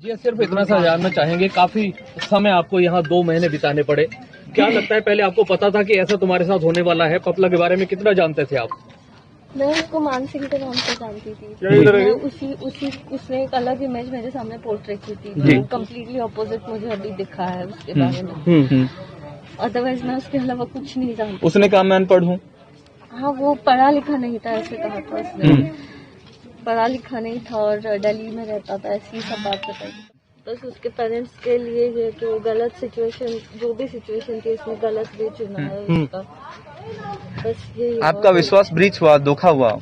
जी सिर्फ इतना सा जानना चाहेंगे, काफी समय आपको यहाँ 2 महीने बिताने पड़े, क्या लगता है पहले आपको पता था कि ऐसा तुम्हारे साथ होने वाला है? पपला के बारे में कितना जानते थे आप? मैं उसको मानसिंह के नाम से जानती थी। मैं उसने एक अलग इमेज मेरे सामने पोर्ट्रेट की थी, जो कम्प्लीटली ऑपोजिट मुझे अभी दिखा है उसके बारे में। अदरवाइज मैं उसके अलावा कुछ नहीं जानती। उसने कहा मैं अनपढ़ हूँ। हाँ, वो पढ़ा लिखा नहीं था, ऐसे कहा था उसने। पढ़ा लिखा नहीं था और दिल्ली में रहता था, ऐसी सब बात बताई। बस उसके पेरेंट्स के लिए ये कि वो गलत सिचुएशन, जो भी सिचुएशन थी उसमें गलत भी चुना है उसका। बस यही आपका विश्वास ब्रीच हुआ, धोखा हुआ है।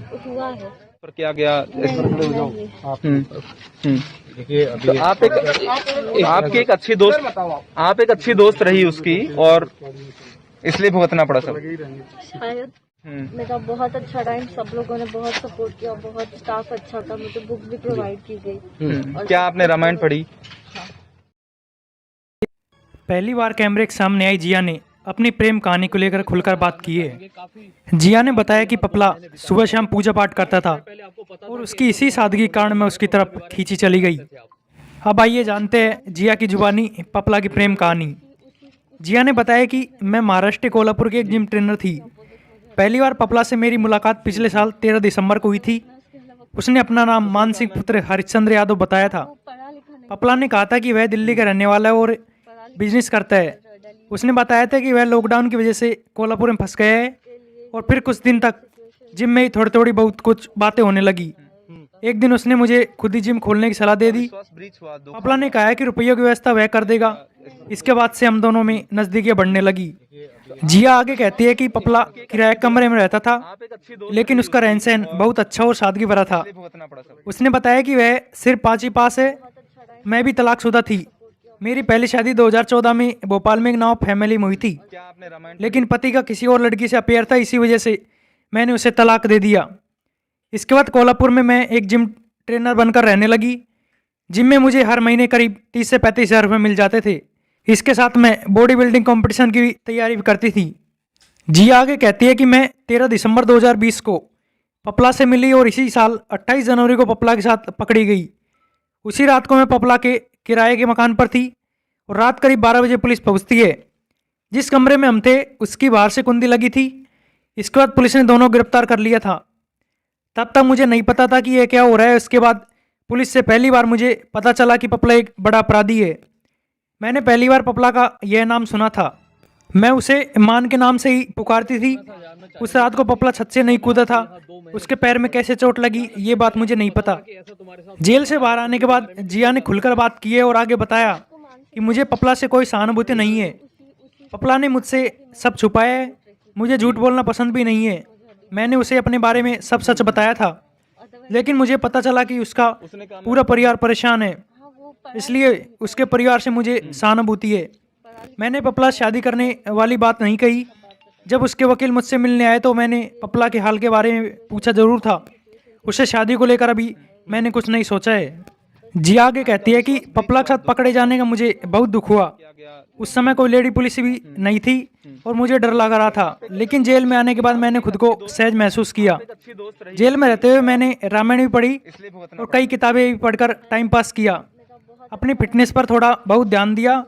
पर क्या गया? देखिए तो आपकी एक अच्छी दोस्त, आप एक अच्छी दोस्त रही उसकी और इसलिए भुगतना पड़ा सब। शायद मेरा बहुत अच्छा टाइम, सब लोगों ने बहुत सपोर्ट किया, बहुत स्टाफ अच्छा था, मुझे बुक भी प्रोवाइड की गई। क्या आपने रामायण पढ़ी? पहली बार कैमरे के सामने आई जिया ने अपनी प्रेम कहानी को लेकर खुलकर बात की है। जिया ने बताया कि पपला सुबह शाम पूजा पाठ करता था और उसकी इसी सादगी के कारण मैं उसकी तरफ खींची चली गई। अब आइए जानते हैं जिया की जुबानी पपला की प्रेम कहानी। जिया ने बताया कि मैं महाराष्ट्र कोल्हापुर के एक जिम ट्रेनर थी। पहली बार पपला से मेरी मुलाकात पिछले साल 13 दिसंबर को हुई थी। उसने अपना नाम मानसिंह पुत्र हरिश्चंद्र यादव बताया था। पपला ने कहा था कि वह दिल्ली का रहने वाला है और बिजनेस करता है। उसने बताया था कि वह लॉकडाउन की वजह से कोल्हापुर में फंस गया है और फिर कुछ दिन तक जिम में ही थोड़ी थोड़ी बहुत कुछ बातें होने लगी। एक दिन उसने मुझे खुद ही जिम खोलने की सलाह दे दी। पपला ने कहा कि रुपयों की व्यवस्था वह कर देगा। इसके बाद से हम दोनों में नजदीकियां बढ़ने लगी। जिया आगे कहती है कि पपला किराए कमरे में रहता था, लेकिन उसका रहन सहन बहुत अच्छा और सादगी भरा था। उसने बताया कि वह सिर्फ 5वीं पास है। मैं भी तलाकशुदा थी। मेरी पहली शादी 2014 में भोपाल में एक नॉ फैमिली में हुई थी, लेकिन पति का किसी और लड़की से अफेयर था, इसी वजह से मैंने उसे तलाक दे दिया। इसके बाद कोल्हापुर में मैं एक जिम ट्रेनर बनकर रहने लगी। जिम में मुझे हर महीने करीब 30 से 35 हज़ार रुपये मिल जाते थे। इसके साथ मैं बॉडी बिल्डिंग कंपटीशन की भी तैयारी भी करती थी। जिया आगे कहती है कि मैं 13 दिसंबर 2020 को पपला से मिली और इसी साल 28 जनवरी को पपला के साथ पकड़ी गई। उसी रात को मैं पपला के किराए के मकान पर थी और रात करीब 12 बजे पुलिस पहुंचती है। जिस कमरे में हम थे उसकी बाहर से कुंडी लगी थी। इसके बाद पुलिस ने दोनों गिरफ्तार कर लिया था। तब तक मुझे नहीं पता था कि यह क्या हो रहा है। उसके बाद पुलिस से पहली बार मुझे पता चला कि पपला एक बड़ा अपराधी है। मैंने पहली बार पपला का यह नाम सुना था। मैं उसे मान के नाम से ही पुकारती थी। उस रात को पपला छत से नहीं कूदा था। उसके पैर में कैसे चोट लगी ये बात मुझे नहीं पता। जेल से बाहर आने के बाद जिया ने खुलकर बात की है और आगे बताया कि मुझे पपला से कोई सहानुभूति नहीं है। पपला ने मुझसे सब छुपाया है। मुझे झूठ बोलना पसंद भी नहीं है। मैंने उसे अपने बारे में सब सच बताया था, लेकिन मुझे पता चला कि उसका पूरा परिवार परेशान है, इसलिए उसके परिवार से मुझे सहानुभूति है। मैंने पपला शादी करने वाली बात नहीं कही। जब उसके वकील मुझसे मिलने आए तो मैंने पपला के हाल के बारे में पूछा जरूर था। उससे शादी को लेकर अभी मैंने कुछ नहीं सोचा है। जिया आगे कहती है कि पपला के साथ पकड़े जाने का मुझे बहुत दुख हुआ। उस समय कोई लेडी पुलिस भी नहीं थी और मुझे डर लग रहा था, लेकिन जेल में आने के बाद मैंने खुद को सहज महसूस किया। जेल में रहते हुए मैंने रामायण भी पढ़ी और कई किताबें भी पढ़कर टाइम पास किया। अपनी फिटनेस पर थोड़ा बहुत ध्यान दिया।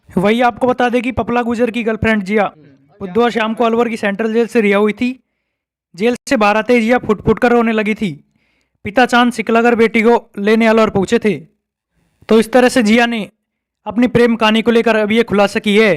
वही आपको बता दें कि पपला गुजर की गर्लफ्रेंड जिया बुधवार शाम को अलवर की सेंट्रल जेल से रिहा हुई थी। जेल से बाहर आते जिया फुट फुट कर रोने लगी थी। पिता चांद सिकलागर बेटी को लेने अलवर पहुंचे थे। तो इस तरह से जिया ने अपनी प्रेम कहानी को लेकर अब ये खुलासा की है।